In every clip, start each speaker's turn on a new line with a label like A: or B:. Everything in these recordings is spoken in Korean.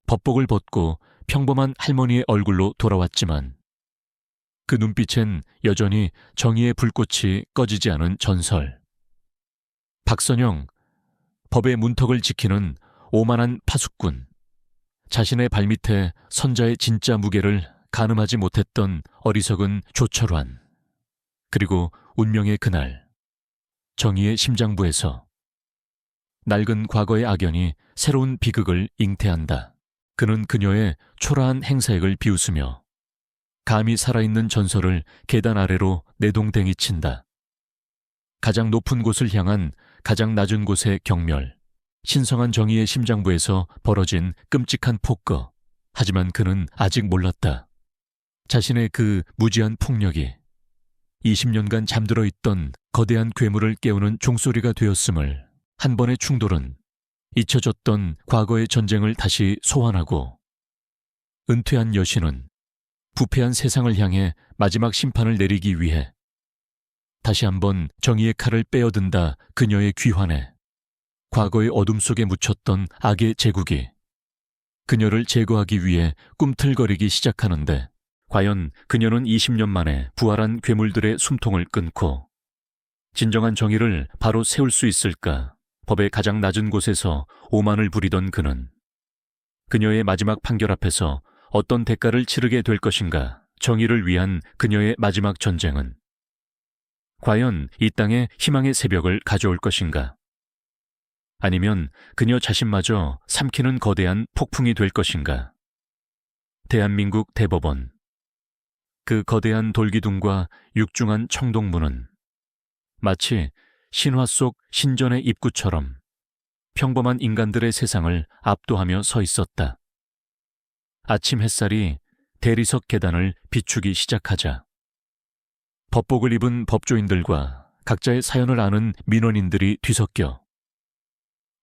A: 법복을 벗고 평범한 할머니의 얼굴로 돌아왔지만 그 눈빛엔 여전히 정의의 불꽃이 꺼지지 않은 전설. 박선영, 법의 문턱을 지키는 오만한 파수꾼. 자신의 발밑에 선자의 진짜 무게를 가늠하지 못했던 어리석은 조철환. 그리고 운명의 그날, 정의의 심장부에서 낡은 과거의 악연이 새로운 비극을 잉태한다. 그는 그녀의 초라한 행사액을 비웃으며 감히 살아있는 전설을 계단 아래로 내동댕이 친다. 가장 높은 곳을 향한 가장 낮은 곳의 경멸, 신성한 정의의 심장부에서 벌어진 끔찍한 폭거. 하지만 그는 아직 몰랐다. 자신의 그 무지한 폭력이 20년간 잠들어 있던 거대한 괴물을 깨우는 종소리가 되었음을. 한 번의 충돌은 잊혀졌던 과거의 전쟁을 다시 소환하고 은퇴한 여신은 부패한 세상을 향해 마지막 심판을 내리기 위해 다시 한번 정의의 칼을 빼어든다. 그녀의 귀환에 과거의 어둠 속에 묻혔던 악의 제국이 그녀를 제거하기 위해 꿈틀거리기 시작하는데 과연 그녀는 20년 만에 부활한 괴물들의 숨통을 끊고 진정한 정의를 바로 세울 수 있을까? 법의 가장 낮은 곳에서 오만을 부리던 그는 그녀의 마지막 판결 앞에서 어떤 대가를 치르게 될 것인가? 정의를 위한 그녀의 마지막 전쟁은 과연 이 땅에 희망의 새벽을 가져올 것인가? 아니면 그녀 자신마저 삼키는 거대한 폭풍이 될 것인가? 대한민국 대법원. 그 거대한 돌기둥과 육중한 청동문은 마치 신화 속 신전의 입구처럼 평범한 인간들의 세상을 압도하며 서 있었다. 아침 햇살이 대리석 계단을 비추기 시작하자 법복을 입은 법조인들과 각자의 사연을 아는 민원인들이 뒤섞여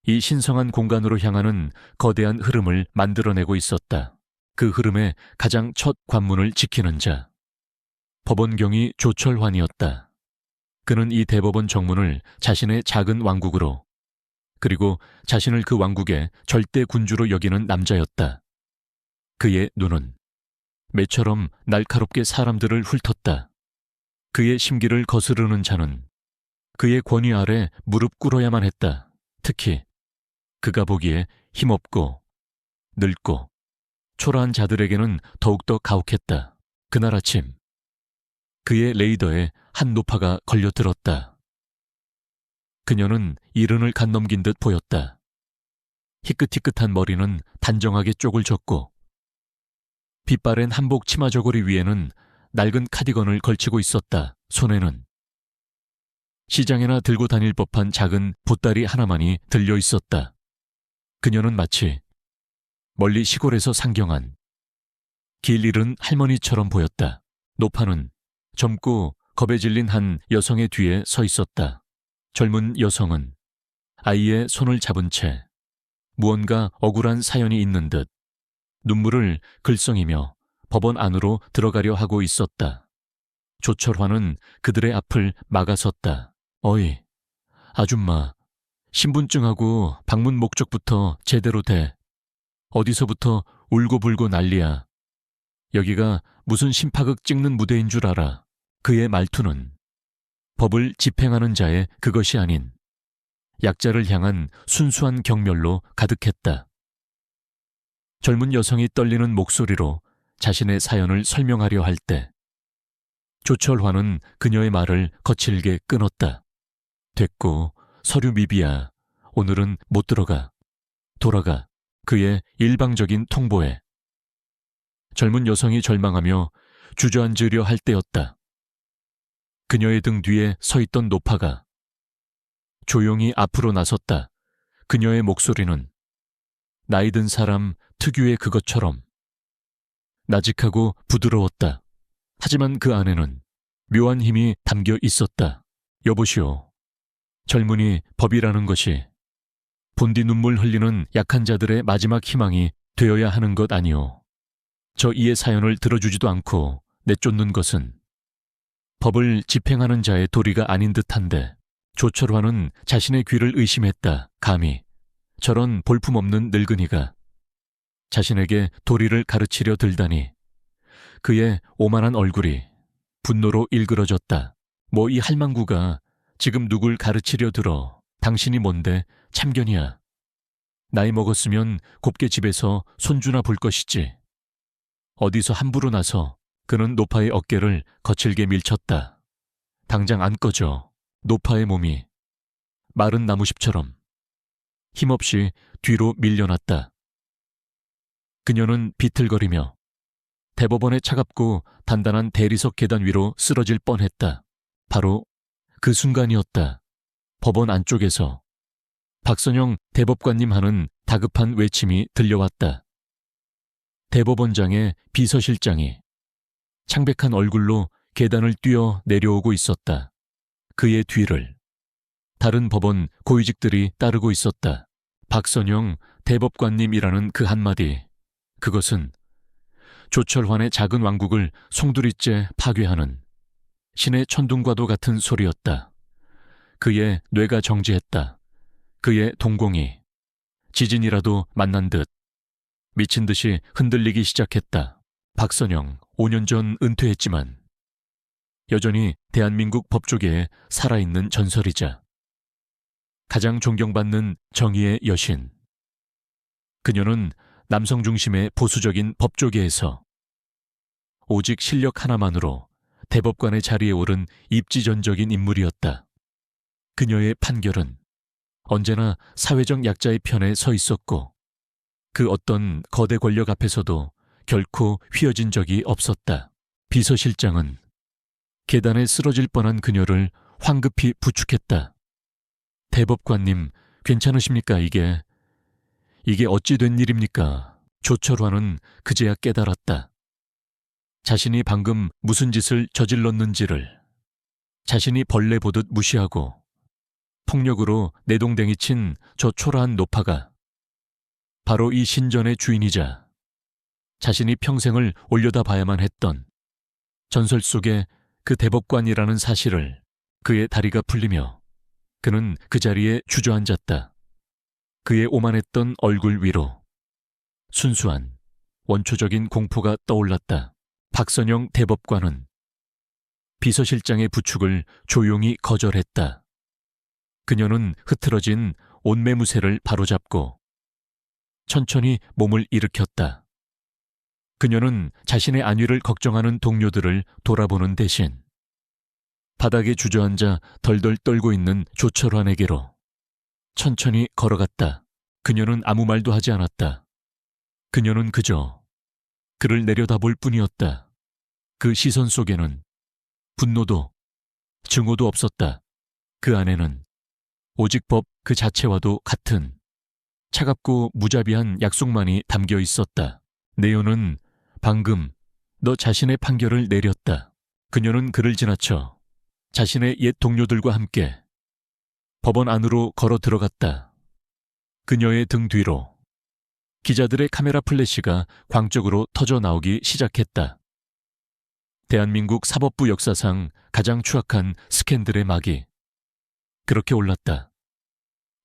A: 이 신성한 공간으로 향하는 거대한 흐름을 만들어내고 있었다. 그 흐름의 가장 첫 관문을 지키는 자, 법원경위 조철환이었다. 그는 이 대법원 정문을 자신의 작은 왕국으로 그리고 자신을 그 왕국의 절대 군주로 여기는 남자였다. 그의 눈은 매처럼 날카롭게 사람들을 훑었다. 그의 심기를 거스르는 자는 그의 권위 아래 무릎 꿇어야만 했다. 특히 그가 보기에 힘없고 늙고 초라한 자들에게는 더욱더 가혹했다. 그날 아침 그의 레이더에 한 노파가 걸려들었다. 그녀는 이른을 갓 넘긴 듯 보였다. 희끗희끗한 머리는 단정하게 쪽을 졌고 빛바랜 한복 치마 저고리 위에는 낡은 카디건을 걸치고 있었다. 손에는 시장에나 들고 다닐 법한 작은 보따리 하나만이 들려 있었다. 그녀는 마치 멀리 시골에서 상경한 길 잃은 할머니처럼 보였다. 노파는 젊고 겁에 질린 한 여성의 뒤에 서 있었다. 젊은 여성은 아이의 손을 잡은 채 무언가 억울한 사연이 있는 듯 눈물을 글썽이며 법원 안으로 들어가려 하고 있었다. 조철환은 그들의 앞을 막아섰다. 어이, 아줌마, 신분증하고 방문 목적부터 제대로 돼. 어디서부터 울고불고 난리야. 여기가 무슨 심파극 찍는 무대인 줄 알아. 그의 말투는 법을 집행하는 자의 그것이 아닌 약자를 향한 순수한 경멸로 가득했다. 젊은 여성이 떨리는 목소리로 자신의 사연을 설명하려 할 때 조철환은 그녀의 말을 거칠게 끊었다. 됐고, 서류 미비야. 오늘은 못 들어가. 돌아가. 그의 일방적인 통보에 젊은 여성이 절망하며 주저앉으려 할 때였다. 그녀의 등 뒤에 서 있던 노파가 조용히 앞으로 나섰다. 그녀의 목소리는 나이 든 사람 특유의 그것처럼 나직하고 부드러웠다. 하지만 그 안에는 묘한 힘이 담겨 있었다. 여보시오. 젊은이 법이라는 것이 본디 눈물 흘리는 약한 자들의 마지막 희망이 되어야 하는 것 아니오. 저 이의 사연을 들어주지도 않고 내쫓는 것은 법을 집행하는 자의 도리가 아닌 듯한데 조철환은 자신의 귀를 의심했다. 감히 저런 볼품없는 늙은이가 자신에게 도리를 가르치려 들다니 그의 오만한 얼굴이 분노로 일그러졌다. 뭐 이 할망구가 지금 누굴 가르치려 들어. 당신이 뭔데 참견이야. 나이 먹었으면 곱게 집에서 손주나 볼 것이지. 어디서 함부로 나서 그는 노파의 어깨를 거칠게 밀쳤다. 당장 안 꺼져. 노파의 몸이 마른 나무십처럼 힘없이 뒤로 밀려났다. 그녀는 비틀거리며 대법원의 차갑고 단단한 대리석 계단 위로 쓰러질 뻔했다. 바로 그 순간이었다. 법원 안쪽에서 박선영 대법관님 하는 다급한 외침이 들려왔다. 대법원장의 비서실장이 창백한 얼굴로 계단을 뛰어 내려오고 있었다. 그의 뒤를 다른 법원 고위직들이 따르고 있었다. 박선영 대법관님이라는 그 한마디, 그것은 조철환의 작은 왕국을 송두리째 파괴하는 신의 천둥과도 같은 소리였다. 그의 뇌가 정지했다. 그의 동공이 지진이라도 만난 듯 미친 듯이 흔들리기 시작했다. 박선영, 5년 전 은퇴했지만 여전히 대한민국 법조계에 살아있는 전설이자 가장 존경받는 정의의 여신. 그녀는 남성 중심의 보수적인 법조계에서 오직 실력 하나만으로 대법관의 자리에 오른 입지전적인 인물이었다. 그녀의 판결은 언제나 사회적 약자의 편에 서 있었고 그 어떤 거대 권력 앞에서도 결코 휘어진 적이 없었다. 비서실장은 계단에 쓰러질 뻔한 그녀를 황급히 부축했다. 대법관님, 괜찮으십니까? 이게 어찌 된 일입니까? 조철환은 그제야 깨달았다. 자신이 방금 무슨 짓을 저질렀는지를 자신이 벌레 보듯 무시하고 폭력으로 내동댕이 친 저 초라한 노파가 바로 이 신전의 주인이자 자신이 평생을 올려다봐야만 했던 전설 속의 그 대법관이라는 사실을 그의 다리가 풀리며 그는 그 자리에 주저앉았다. 그의 오만했던 얼굴 위로 순수한 원초적인 공포가 떠올랐다. 박선영 대법관은 비서실장의 부축을 조용히 거절했다. 그녀는 흐트러진 옷매무새를 바로잡고 천천히 몸을 일으켰다. 그녀는 자신의 안위를 걱정하는 동료들을 돌아보는 대신 바닥에 주저앉아 덜덜 떨고 있는 조철환에게로 천천히 걸어갔다. 그녀는 아무 말도 하지 않았다. 그녀는 그저 그를 내려다볼 뿐이었다. 그 시선 속에는 분노도 증오도 없었다. 그 안에는 오직 법 그 자체와도 같은 차갑고 무자비한 약속만이 담겨 있었다. 네오는 방금 너 자신의 판결을 내렸다. 그녀는 그를 지나쳐 자신의 옛 동료들과 함께 법원 안으로 걸어 들어갔다. 그녀의 등 뒤로 기자들의 카메라 플래시가 광적으로 터져 나오기 시작했다. 대한민국 사법부 역사상 가장 추악한 스캔들의 막이 그렇게 올랐다.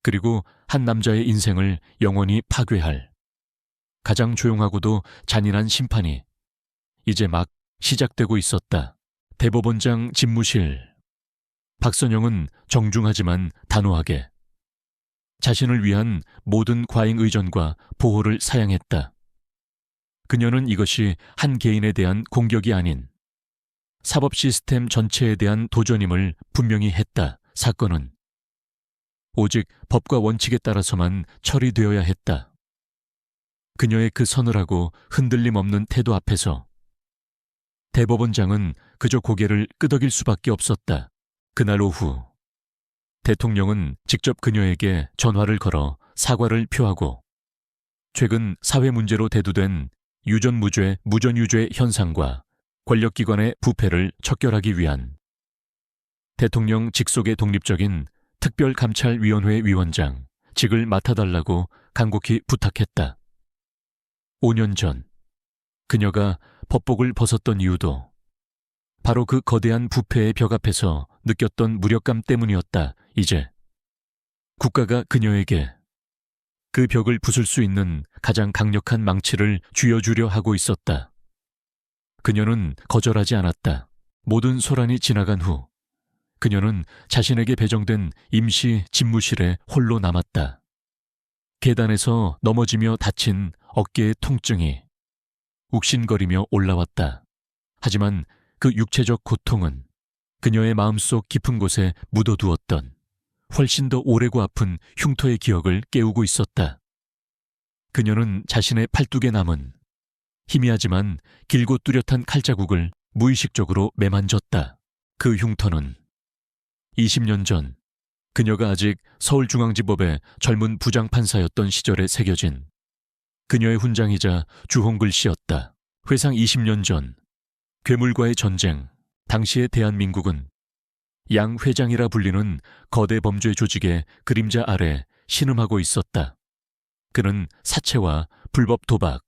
A: 그리고 한 남자의 인생을 영원히 파괴할 가장 조용하고도 잔인한 심판이 이제 막 시작되고 있었다. 대법원장 집무실. 박선영은 정중하지만 단호하게 자신을 위한 모든 과잉 의존과 보호를 사양했다. 그녀는 이것이 한 개인에 대한 공격이 아닌 사법 시스템 전체에 대한 도전임을 분명히 했다. 사건은 오직 법과 원칙에 따라서만 처리되어야 했다. 그녀의 그 서늘하고 흔들림 없는 태도 앞에서 대법원장은 그저 고개를 끄덕일 수밖에 없었다. 그날 오후 대통령은 직접 그녀에게 전화를 걸어 사과를 표하고 최근 사회 문제로 대두된 유전무죄, 무전유죄 현상과 권력기관의 부패를 척결하기 위한 대통령 직속의 독립적인 특별감찰위원회 위원장 직을 맡아달라고 간곡히 부탁했다. 5년 전 그녀가 법복을 벗었던 이유도 바로 그 거대한 부패의 벽 앞에서 느꼈던 무력감 때문이었다. 이제 국가가 그녀에게 그 벽을 부술 수 있는 가장 강력한 망치를 쥐어주려 하고 있었다. 그녀는 거절하지 않았다. 모든 소란이 지나간 후 그녀는 자신에게 배정된 임시 집무실에 홀로 남았다. 계단에서 넘어지며 다친 어깨의 통증이 욱신거리며 올라왔다. 하지만 그 육체적 고통은 그녀의 마음속 깊은 곳에 묻어두었던 훨씬 더 오래고 아픈 흉터의 기억을 깨우고 있었다. 그녀는 자신의 팔뚝에 남은 희미하지만 길고 뚜렷한 칼자국을 무의식적으로 매만졌다. 그 흉터는 20년 전 그녀가 아직 서울중앙지법의 젊은 부장판사였던 시절에 새겨진 그녀의 훈장이자 주홍글씨였다. 회상 20년 전 괴물과의 전쟁, 당시의 대한민국은 양 회장이라 불리는 거대 범죄 조직의 그림자 아래 신음하고 있었다. 그는 사채와 불법 도박,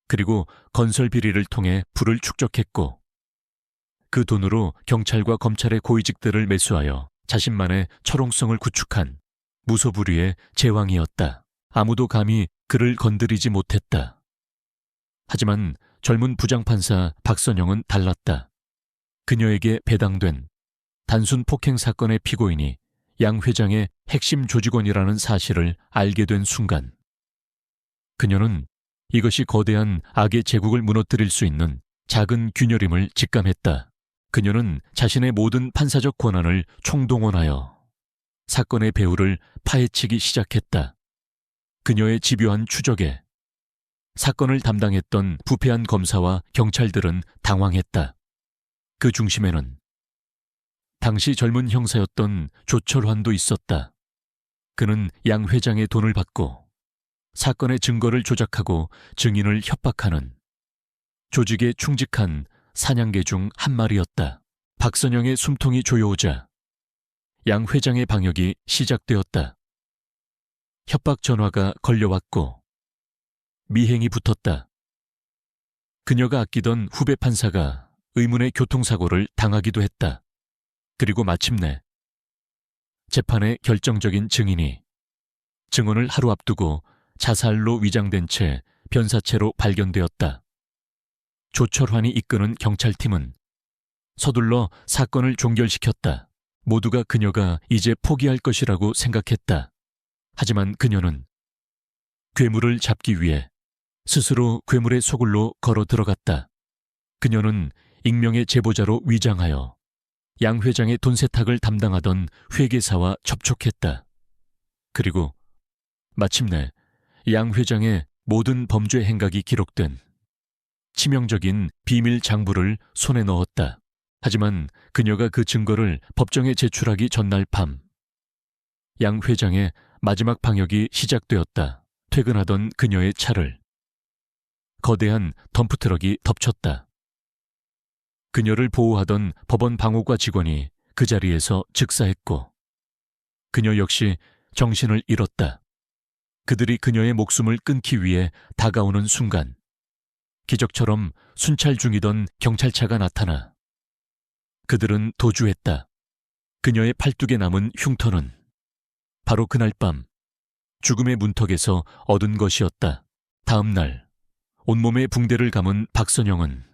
A: 그리고 건설 비리를 통해 부를 축적했고 그 돈으로 경찰과 검찰의 고위직들을 매수하여 자신만의 철옹성을 구축한 무소불위의 제왕이었다. 아무도 감히 그를 건드리지 못했다. 하지만 젊은 부장판사 박선영은 달랐다. 그녀에게 배당된 단순 폭행 사건의 피고인이 양 회장의 핵심 조직원이라는 사실을 알게 된 순간 그녀는 이것이 거대한 악의 제국을 무너뜨릴 수 있는 작은 균열임을 직감했다. 그녀는 자신의 모든 판사적 권한을 총동원하여 사건의 배후를 파헤치기 시작했다. 그녀의 집요한 추적에 사건을 담당했던 부패한 검사와 경찰들은 당황했다. 그 중심에는 당시 젊은 형사였던 조철환도 있었다. 그는 양 회장의 돈을 받고 사건의 증거를 조작하고 증인을 협박하는 조직에 충직한 사냥개 중 한 마리였다. 박선영의 숨통이 조여오자 양 회장의 방역이 시작되었다. 협박 전화가 걸려왔고 미행이 붙었다. 그녀가 아끼던 후배 판사가 의문의 교통사고를 당하기도 했다. 그리고 마침내 재판의 결정적인 증인이 증언을 하루 앞두고 자살로 위장된 채 변사체로 발견되었다. 조철환이 이끄는 경찰팀은 서둘러 사건을 종결시켰다. 모두가 그녀가 이제 포기할 것이라고 생각했다. 하지만 그녀는 괴물을 잡기 위해 스스로 괴물의 소굴로 걸어 들어갔다. 그녀는 익명의 제보자로 위장하여 양 회장의 돈 세탁을 담당하던 회계사와 접촉했다. 그리고 마침내 양 회장의 모든 범죄 행각이 기록된 치명적인 비밀 장부를 손에 넣었다. 하지만 그녀가 그 증거를 법정에 제출하기 전날 밤, 양 회장의 마지막 방역이 시작되었다. 퇴근하던 그녀의 차를 거대한 덤프트럭이 덮쳤다. 그녀를 보호하던 법원 방호과 직원이 그 자리에서 즉사했고 그녀 역시 정신을 잃었다. 그들이 그녀의 목숨을 끊기 위해 다가오는 순간 기적처럼 순찰 중이던 경찰차가 나타나 그들은 도주했다. 그녀의 팔뚝에 남은 흉터는 바로 그날 밤 죽음의 문턱에서 얻은 것이었다. 다음 날 온몸에 붕대를 감은 박선영은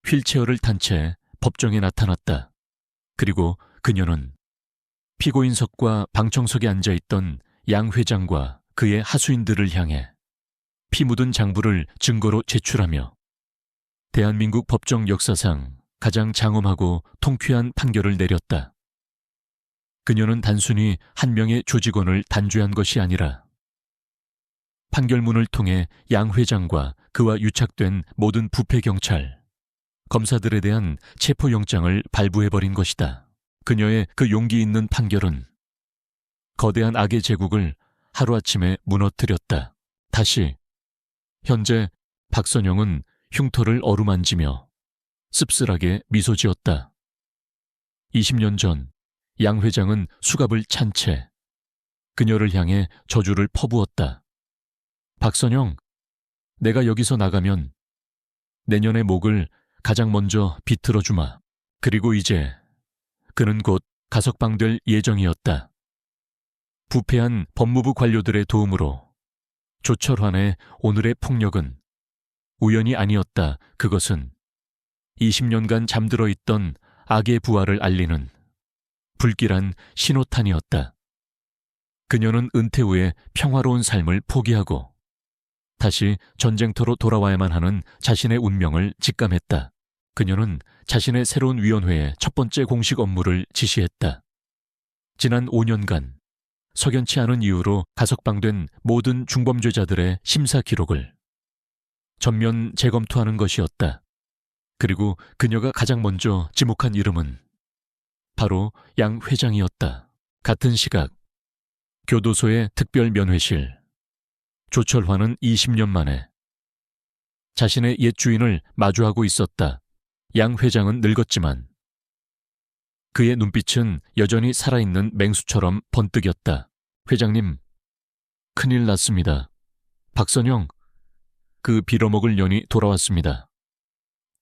A: 휠체어를 탄 채 법정에 나타났다. 그리고 그녀는 피고인석과 방청석에 앉아있던 양 회장과 그의 하수인들을 향해 피 묻은 장부를 증거로 제출하며 대한민국 법정 역사상 가장 장엄하고 통쾌한 판결을 내렸다. 그녀는 단순히 한 명의 조직원을 단죄한 것이 아니라 판결문을 통해 양 회장과 그와 유착된 모든 부패 경찰, 검사들에 대한 체포영장을 발부해버린 것이다. 그녀의 그 용기 있는 판결은 거대한 악의 제국을 하루아침에 무너뜨렸다. 다시 현재 박선영은 흉터를 어루만지며 씁쓸하게 미소 지었다. 20년 전 양 회장은 수갑을 찬 채 그녀를 향해 저주를 퍼부었다. 박선영, 내가 여기서 나가면 내년의 목을 가장 먼저 비틀어 주마. 그리고 이제 그는 곧 가석방될 예정이었다. 부패한 법무부 관료들의 도움으로 조철환의 오늘의 폭력은 우연이 아니었다. 그것은 20년간 잠들어 있던 악의 부활을 알리는 불길한 신호탄이었다. 그녀는 은퇴 후에 평화로운 삶을 포기하고 다시 전쟁터로 돌아와야만 하는 자신의 운명을 직감했다. 그녀는 자신의 새로운 위원회에 첫 번째 공식 업무를 지시했다. 지난 5년간 석연치 않은 이유로 가석방된 모든 중범죄자들의 심사 기록을 전면 재검토하는 것이었다. 그리고 그녀가 가장 먼저 지목한 이름은 바로 양 회장이었다. 같은 시각 교도소의 특별 면회실. 조철환은 20년 만에 자신의 옛 주인을 마주하고 있었다. 양 회장은 늙었지만 그의 눈빛은 여전히 살아있는 맹수처럼 번뜩였다. 회장님, 큰일 났습니다. 박선영, 그 빌어먹을 년이 돌아왔습니다.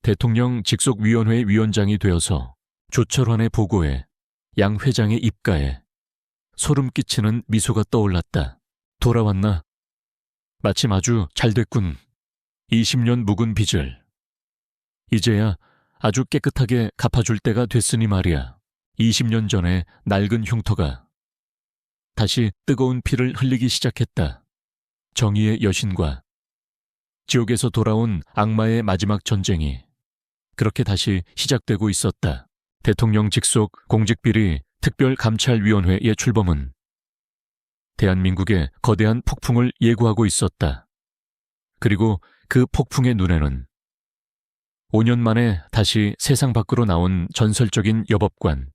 A: 대통령 직속위원회 위원장이 되어서 조철환의 보고에 양 회장의 입가에 소름 끼치는 미소가 떠올랐다. 돌아왔나? 마침 아주 잘 됐군. 20년 묵은 빚을 이제야 아주 깨끗하게 갚아줄 때가 됐으니 말이야. 20년 전에 낡은 흉터가 다시 뜨거운 피를 흘리기 시작했다. 정의의 여신과 지옥에서 돌아온 악마의 마지막 전쟁이 그렇게 다시 시작되고 있었다. 대통령 직속 공직비리 특별감찰위원회의 출범은 대한민국의 거대한 폭풍을 예고하고 있었다. 그리고 그 폭풍의 눈에는 5년 만에 다시 세상 밖으로 나온 전설적인 여법관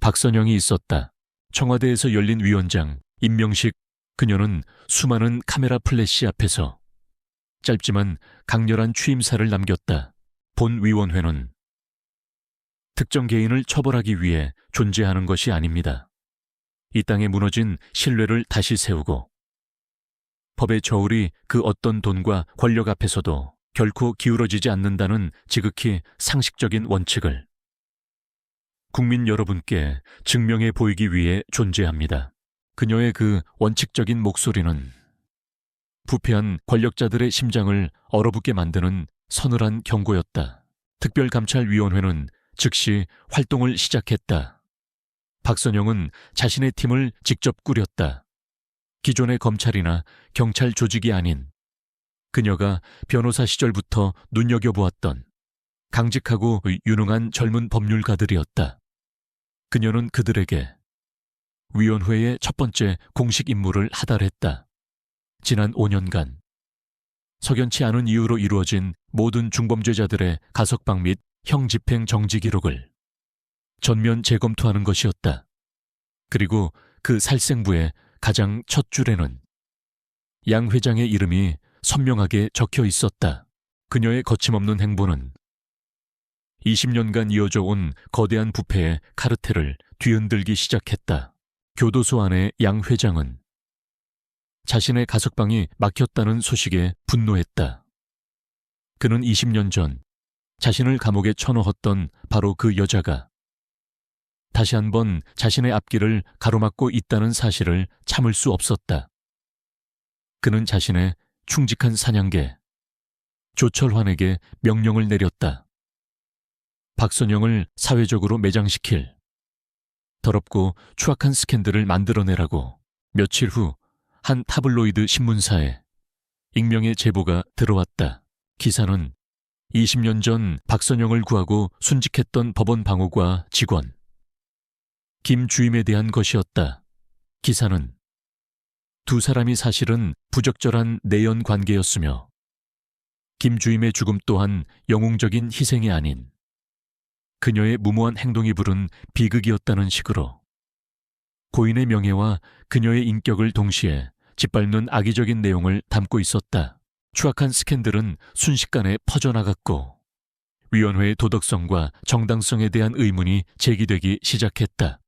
A: 박선영이 있었다. 청와대에서 열린 위원장 임명식. 그녀는 수많은 카메라 플래시 앞에서 짧지만 강렬한 취임사를 남겼다. 본 위원회는 특정 개인을 처벌하기 위해 존재하는 것이 아닙니다. 이 땅에 무너진 신뢰를 다시 세우고 법의 저울이 그 어떤 돈과 권력 앞에서도 결코 기울어지지 않는다는 지극히 상식적인 원칙을 국민 여러분께 증명해 보이기 위해 존재합니다. 그녀의 그 원칙적인 목소리는 부패한 권력자들의 심장을 얼어붙게 만드는 서늘한 경고였다. 특별감찰위원회는 즉시 활동을 시작했다. 박선영은 자신의 팀을 직접 꾸렸다. 기존의 검찰이나 경찰 조직이 아닌 그녀가 변호사 시절부터 눈여겨보았던 강직하고 유능한 젊은 법률가들이었다. 그녀는 그들에게 위원회의 첫 번째 공식 임무를 하달했다. 지난 5년간 석연치 않은 이유로 이루어진 모든 중범죄자들의 가석방 및 형집행 정지 기록을 전면 재검토하는 것이었다. 그리고 그 살생부의 가장 첫 줄에는 양 회장의 이름이 선명하게 적혀 있었다. 그녀의 거침없는 행보는 20년간 이어져 온 거대한 부패의 카르텔을 뒤흔들기 시작했다. 교도소 안의 양 회장은 자신의 가석방이 막혔다는 소식에 분노했다. 그는 20년 전 자신을 감옥에 쳐넣었던 바로 그 여자가 다시 한번 자신의 앞길을 가로막고 있다는 사실을 참을 수 없었다. 그는 자신의 충직한 사냥개 조철환에게 명령을 내렸다. 박선영을 사회적으로 매장시킬 더럽고 추악한 스캔들을 만들어내라고. 며칠 후 한 타블로이드 신문사에 익명의 제보가 들어왔다. 기사는 20년 전 박선영을 구하고 순직했던 법원 방호과 직원 김 주임에 대한 것이었다. 기사는 두 사람이 사실은 부적절한 내연 관계였으며 김 주임의 죽음 또한 영웅적인 희생이 아닌 그녀의 무모한 행동이 부른 비극이었다는 식으로 고인의 명예와 그녀의 인격을 동시에 짓밟는 악의적인 내용을 담고 있었다. 추악한 스캔들은 순식간에 퍼져나갔고 위원회의 도덕성과 정당성에 대한 의문이 제기되기 시작했다.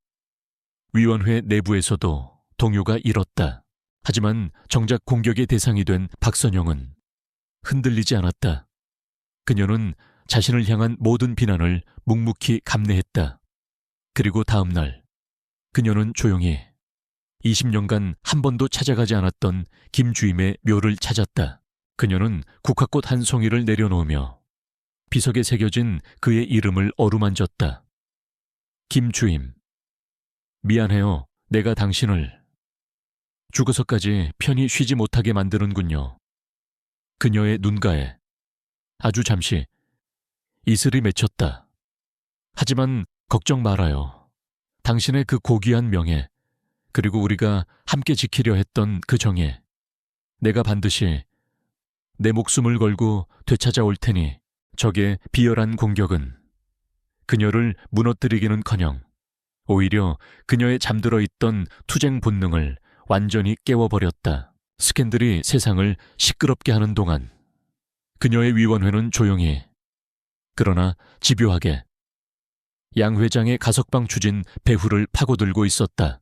A: 위원회 내부에서도 동요가 일었다. 하지만 정작 공격의 대상이 된 박선영은 흔들리지 않았다. 그녀는 자신을 향한 모든 비난을 묵묵히 감내했다. 그리고 다음 날 그녀는 조용히 20년간 한 번도 찾아가지 않았던 김 주임의 묘를 찾았다. 그녀는 국화꽃 한 송이를 내려놓으며 비석에 새겨진 그의 이름을 어루만졌다. 김 주임, 미안해요. 내가 당신을 죽어서까지 편히 쉬지 못하게 만드는군요. 그녀의 눈가에 아주 잠시 이슬이 맺혔다. 하지만 걱정 말아요. 당신의 그 고귀한 명예, 그리고 우리가 함께 지키려 했던 그 정예, 내가 반드시 내 목숨을 걸고 되찾아올 테니 적의 비열한 공격은 그녀를 무너뜨리기는커녕 오히려 그녀의 잠들어 있던 투쟁 본능을 완전히 깨워버렸다. 스캔들이 세상을 시끄럽게 하는 동안 그녀의 위원회는 조용히, 그러나 집요하게 양 회장의 가석방 추진 배후를 파고들고 있었다.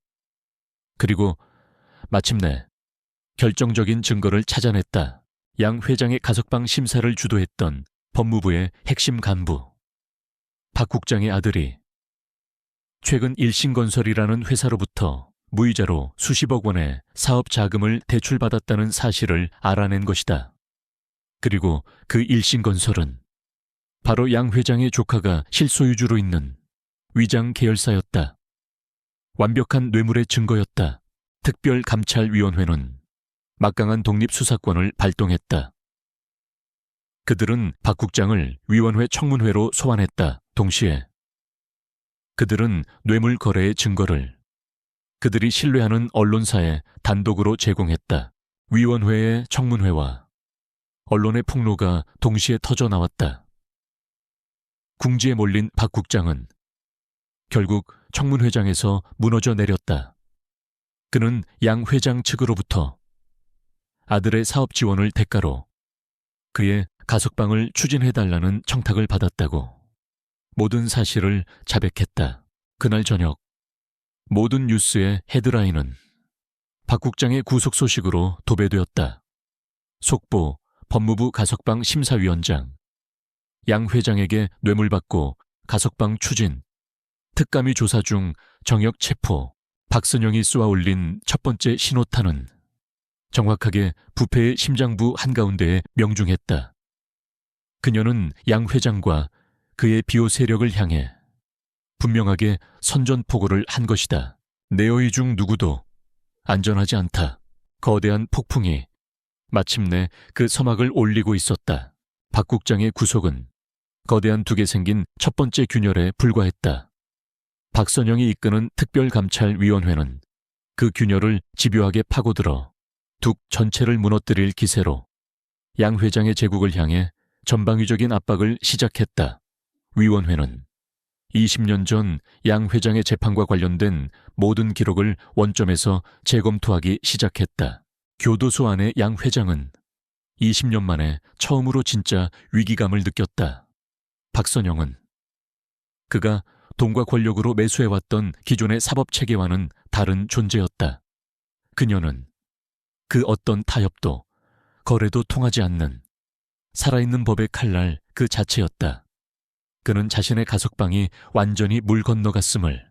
A: 그리고 마침내 결정적인 증거를 찾아냈다. 양 회장의 가석방 심사를 주도했던 법무부의 핵심 간부 박 국장의 아들이 최근 일신건설이라는 회사로부터 무이자로 수십억 원의 사업 자금을 대출받았다는 사실을 알아낸 것이다. 그리고 그 일신건설은 바로 양 회장의 조카가 실소유주로 있는 위장 계열사였다. 완벽한 뇌물의 증거였다. 특별감찰위원회는 막강한 독립수사권을 발동했다. 그들은 박 국장을 위원회 청문회로 소환했다. 동시에 그들은 뇌물 거래의 증거를 그들이 신뢰하는 언론사에 단독으로 제공했다. 위원회의 청문회와 언론의 폭로가 동시에 터져나왔다. 궁지에 몰린 박 국장은 결국 청문회장에서 무너져 내렸다. 그는 양 회장 측으로부터 아들의 사업 지원을 대가로 그의 가석방을 추진해달라는 청탁을 받았다고 모든 사실을 자백했다. 그날 저녁 모든 뉴스의 헤드라인은 박 국장의 구속 소식으로 도배되었다. 속보 법무부 가석방 심사위원장, 양 회장에게 뇌물받고 가석방 추진, 특감이 조사 중 정역 체포, 박선영이 쏘아올린 첫 번째 신호탄은 정확하게 부패의 심장부 한가운데에 명중했다. 그녀는 양 회장과 그의 비호 세력을 향해 분명하게 선전포고를 한 것이다. 네어이 중 누구도 안전하지 않다. 거대한 폭풍이 마침내 그 서막을 올리고 있었다. 박 국장의 구속은 거대한 두 개 생긴 첫 번째 균열에 불과했다. 박선영이 이끄는 특별감찰위원회는 그 균열을 집요하게 파고들어 둑 전체를 무너뜨릴 기세로 양 회장의 제국을 향해 전방위적인 압박을 시작했다. 위원회는 20년 전 양 회장의 재판과 관련된 모든 기록을 원점에서 재검토하기 시작했다. 교도소 안의 양 회장은 20년 만에 처음으로 진짜 위기감을 느꼈다. 박선영은 그가 돈과 권력으로 매수해왔던 기존의 사법체계와는 다른 존재였다. 그녀는 그 어떤 타협도 거래도 통하지 않는 살아있는 법의 칼날 그 자체였다. 그는 자신의 가석방이 완전히 물 건너갔음을,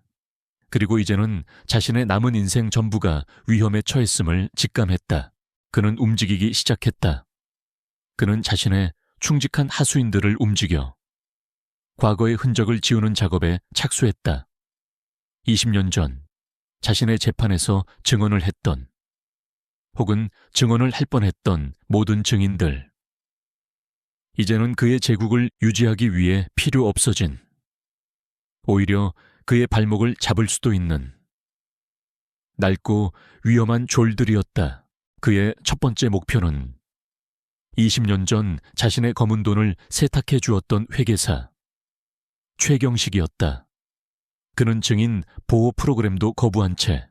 A: 그리고 이제는 자신의 남은 인생 전부가 위험에 처했음을 직감했다. 그는 움직이기 시작했다. 그는 자신의 충직한 하수인들을 움직여 과거의 흔적을 지우는 작업에 착수했다. 20년 전 자신의 재판에서 증언을 했던 혹은 증언을 할 뻔했던 모든 증인들, 이제는 그의 제국을 유지하기 위해 필요 없어진, 오히려 그의 발목을 잡을 수도 있는 낡고 위험한 졸들이었다. 그의 첫 번째 목표는 20년 전 자신의 검은 돈을 세탁해 주었던 회계사 최경식이었다. 그는 증인 보호 프로그램도 거부한 채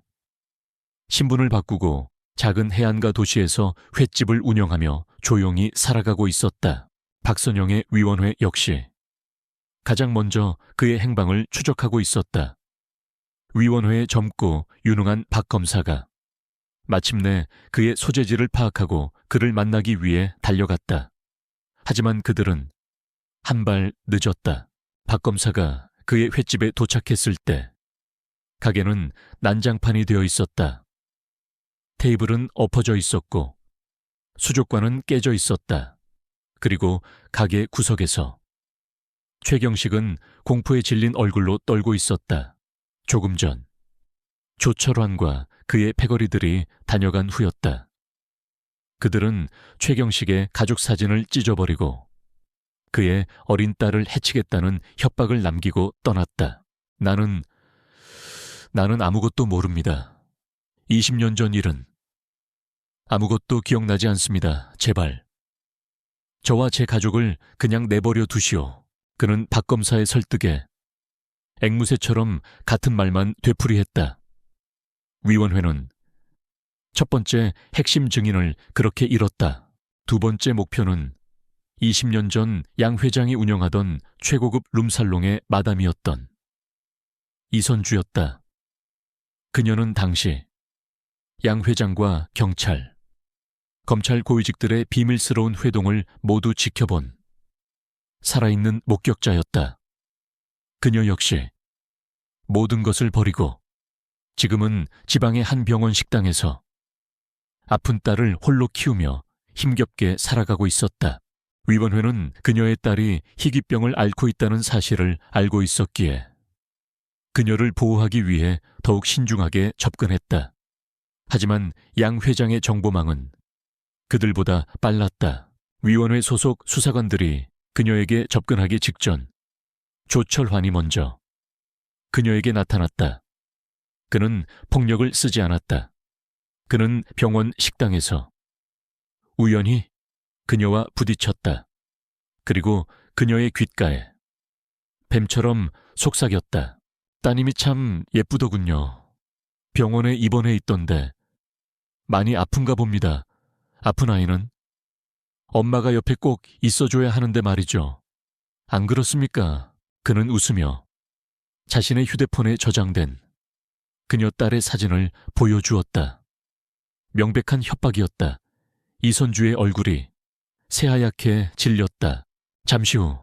A: 신분을 바꾸고 작은 해안가 도시에서 횟집을 운영하며 조용히 살아가고 있었다. 박선영의 위원회 역시 가장 먼저 그의 행방을 추적하고 있었다. 위원회의 젊고 유능한 박 검사가 마침내 그의 소재지를 파악하고 그를 만나기 위해 달려갔다. 하지만 그들은 한 발 늦었다. 박 검사가 그의 횟집에 도착했을 때 가게는 난장판이 되어 있었다. 테이블은 엎어져 있었고 수족관은 깨져 있었다. 그리고 가게 구석에서 최경식은 공포에 질린 얼굴로 떨고 있었다. 조금 전 조철환과 그의 패거리들이 다녀간 후였다. 그들은 최경식의 가족 사진을 찢어버리고 그의 어린 딸을 해치겠다는 협박을 남기고 떠났다. 나는 아무것도 모릅니다. 20년 전 일은 아무것도 기억나지 않습니다. 제발. 저와 제 가족을 그냥 내버려 두시오. 그는 박 검사의 설득에 앵무새처럼 같은 말만 되풀이했다. 위원회는 첫 번째 핵심 증인을 그렇게 잃었다. 두 번째 목표는 20년 전 양 회장이 운영하던 최고급 룸살롱의 마담이었던 이선주였다. 그녀는 당시 양 회장과 경찰, 검찰 고위직들의 비밀스러운 회동을 모두 지켜본 살아있는 목격자였다. 그녀 역시 모든 것을 버리고 지금은 지방의 한 병원 식당에서 아픈 딸을 홀로 키우며 힘겹게 살아가고 있었다. 위원회는 그녀의 딸이 희귀병을 앓고 있다는 사실을 알고 있었기에 그녀를 보호하기 위해 더욱 신중하게 접근했다. 하지만 양 회장의 정보망은 그들보다 빨랐다. 위원회 소속 수사관들이 그녀에게 접근하기 직전 조철환이 먼저 그녀에게 나타났다. 그는 폭력을 쓰지 않았다. 그는 병원 식당에서 우연히 그녀와 부딪혔다. 그리고 그녀의 귓가에 뱀처럼 속삭였다. 따님이 참 예쁘더군요. 병원에 입원해 있던데 많이 아픈가 봅니다. 아픈 아이는? 엄마가 옆에 꼭 있어줘야 하는데 말이죠. 안 그렇습니까? 그는 웃으며 자신의 휴대폰에 저장된 그녀 딸의 사진을 보여주었다. 명백한 협박이었다. 이선주의 얼굴이 새하얗게 질렸다. 잠시 후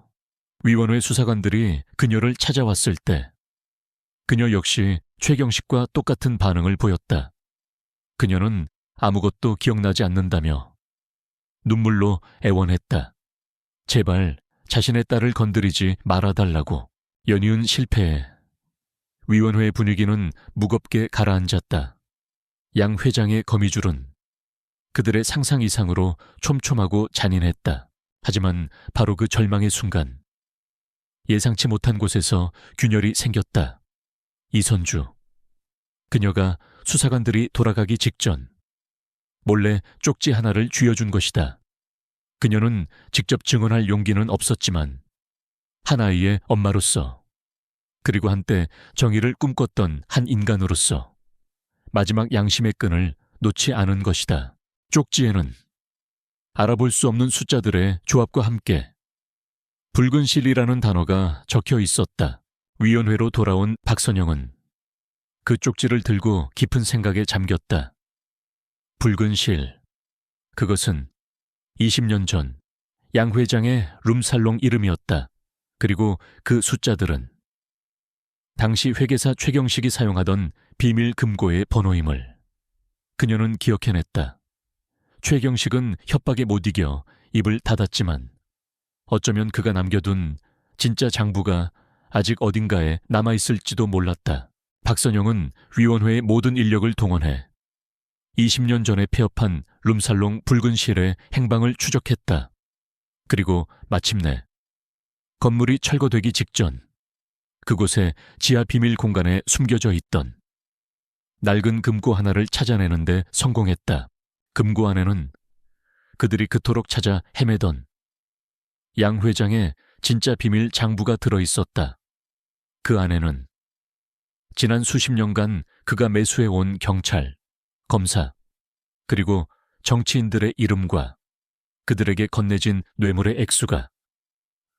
A: 위원회 수사관들이 그녀를 찾아왔을 때 그녀 역시 최경식과 똑같은 반응을 보였다. 그녀는 아무것도 기억나지 않는다며 눈물로 애원했다. 제발 자신의 딸을 건드리지 말아달라고. 연이은 실패에 위원회의 분위기는 무겁게 가라앉았다. 양 회장의 거미줄은 그들의 상상 이상으로 촘촘하고 잔인했다. 하지만 바로 그 절망의 순간 예상치 못한 곳에서 균열이 생겼다. 이선주. 그녀가 수사관들이 돌아가기 직전 몰래 쪽지 하나를 쥐어준 것이다. 그녀는 직접 증언할 용기는 없었지만 한 아이의 엄마로서 그리고 한때 정의를 꿈꿨던 한 인간으로서 마지막 양심의 끈을 놓지 않은 것이다. 쪽지에는 알아볼 수 없는 숫자들의 조합과 함께 붉은 실이라는 단어가 적혀 있었다. 위원회로 돌아온 박선영은 그 쪽지를 들고 깊은 생각에 잠겼다. 붉은 실. 그것은 20년 전 양 회장의 룸살롱 이름이었다. 그리고 그 숫자들은 당시 회계사 최경식이 사용하던 비밀 금고의 번호임을 그녀는 기억해냈다. 최경식은 협박에 못 이겨 입을 닫았지만 어쩌면 그가 남겨둔 진짜 장부가 아직 어딘가에 남아있을지도 몰랐다. 박선영은 위원회의 모든 인력을 동원해 20년 전에 폐업한 룸살롱 붉은 실의 행방을 추적했다. 그리고 마침내 건물이 철거되기 직전 그곳에 지하 비밀 공간에 숨겨져 있던 낡은 금고 하나를 찾아내는데 성공했다. 금고 안에는 그들이 그토록 찾아 헤매던 양 회장의 진짜 비밀 장부가 들어있었다. 그 안에는 지난 수십 년간 그가 매수해온 경찰, 검사, 그리고 정치인들의 이름과 그들에게 건네진 뇌물의 액수가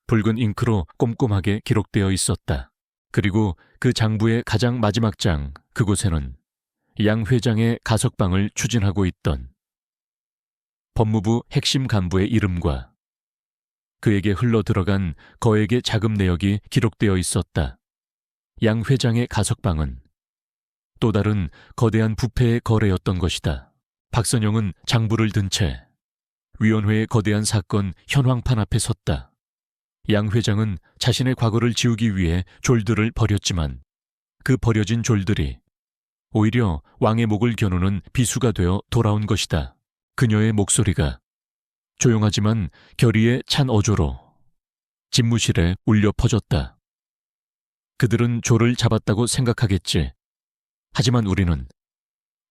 A: 붉은 잉크로 꼼꼼하게 기록되어 있었다. 그리고 그 장부의 가장 마지막 장 그곳에는 양 회장의 가석방을 추진하고 있던 법무부 핵심 간부의 이름과 그에게 흘러들어간 거액의 자금 내역이 기록되어 있었다. 양 회장의 가석방은 또 다른 거대한 부패의 거래였던 것이다. 박선영은 장부를 든 채 위원회의 거대한 사건 현황판 앞에 섰다. 양 회장은 자신의 과거를 지우기 위해 졸들을 버렸지만 그 버려진 졸들이 오히려 왕의 목을 겨누는 비수가 되어 돌아온 것이다. 그녀의 목소리가 조용하지만 결의의 찬 어조로 집무실에 울려 퍼졌다. 그들은 조를 잡았다고 생각하겠지. 하지만 우리는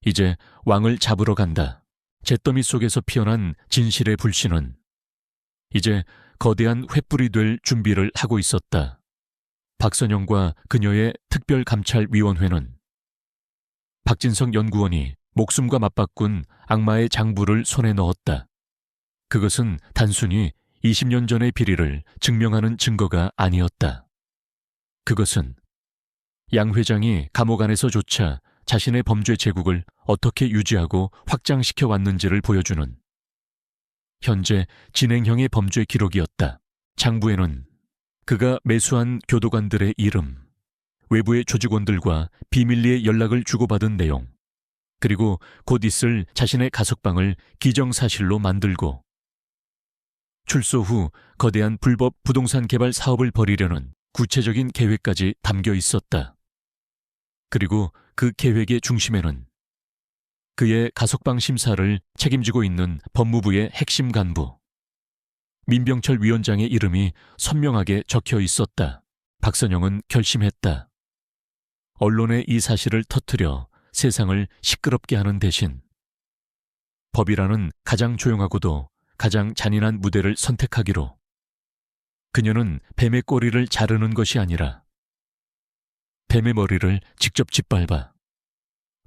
A: 이제 왕을 잡으러 간다. 잿더미 속에서 피어난 진실의 불씨는 이제 거대한 횃불이 될 준비를 하고 있었다. 박선영과 그녀의 특별감찰위원회는 박진석 연구원이 목숨과 맞바꾼 악마의 장부를 손에 넣었다. 그것은 단순히 20년 전의 비리를 증명하는 증거가 아니었다. 그것은 양 회장이 감옥 안에서조차 자신의 범죄 제국을 어떻게 유지하고 확장시켜 왔는지를 보여주는 현재 진행형의 범죄 기록이었다. 장부에는 그가 매수한 교도관들의 이름, 외부의 조직원들과 비밀리에 연락을 주고받은 내용, 그리고 곧 있을 자신의 가석방을 기정사실로 만들고 출소 후 거대한 불법 부동산 개발 사업을 벌이려는 구체적인 계획까지 담겨 있었다. 그리고 그 계획의 중심에는 그의 가석방 심사를 책임지고 있는 법무부의 핵심 간부, 민병철 위원장의 이름이 선명하게 적혀 있었다. 박선영은 결심했다. 언론에 이 사실을 터뜨려 세상을 시끄럽게 하는 대신 법이라는 가장 조용하고도 가장 잔인한 무대를 선택하기로. 그녀는 뱀의 꼬리를 자르는 것이 아니라 뱀의 머리를 직접 짓밟아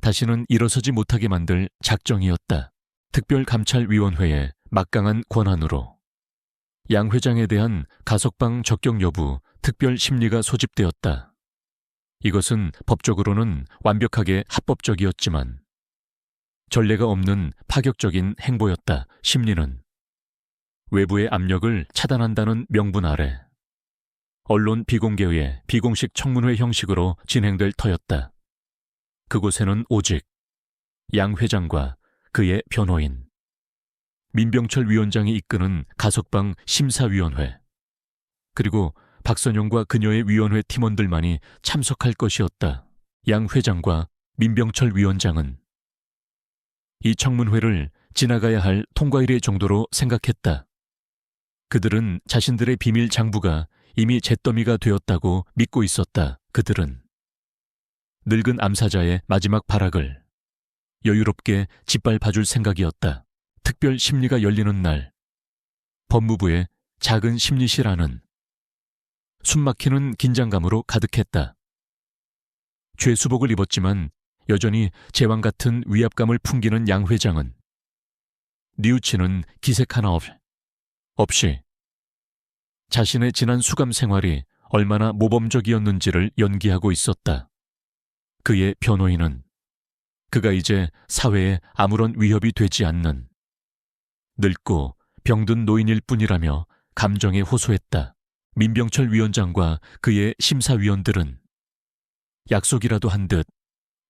A: 다시는 일어서지 못하게 만들 작정이었다. 특별감찰위원회의 막강한 권한으로 양 회장에 대한 가석방 적격 여부 특별심리가 소집되었다. 이것은 법적으로는 완벽하게 합법적이었지만 전례가 없는 파격적인 행보였다. 심리는 외부의 압력을 차단한다는 명분 아래 언론 비공개의 비공식 청문회 형식으로 진행될 터였다. 그곳에는 오직 양 회장과 그의 변호인, 민병철 위원장이 이끄는 가석방 심사위원회, 그리고 박선영과 그녀의 위원회 팀원들만이 참석할 것이었다. 양 회장과 민병철 위원장은 이 청문회를 지나가야 할 통과일의 정도로 생각했다. 그들은 자신들의 비밀 장부가 이미 잿더미가 되었다고 믿고 있었다. 그들은 늙은 암사자의 마지막 발악을 여유롭게 짓밟아줄 생각이었다. 특별 심리가 열리는 날, 법무부의 작은 심리실 안은 숨막히는 긴장감으로 가득했다. 죄수복을 입었지만 여전히 제왕 같은 위압감을 풍기는 양 회장은 뉘우치는 기색 하나 없이 자신의 지난 수감 생활이 얼마나 모범적이었는지를 연기하고 있었다. 그의 변호인은 그가 이제 사회에 아무런 위협이 되지 않는 늙고 병든 노인일 뿐이라며 감정에 호소했다. 민병철 위원장과 그의 심사위원들은 약속이라도 한 듯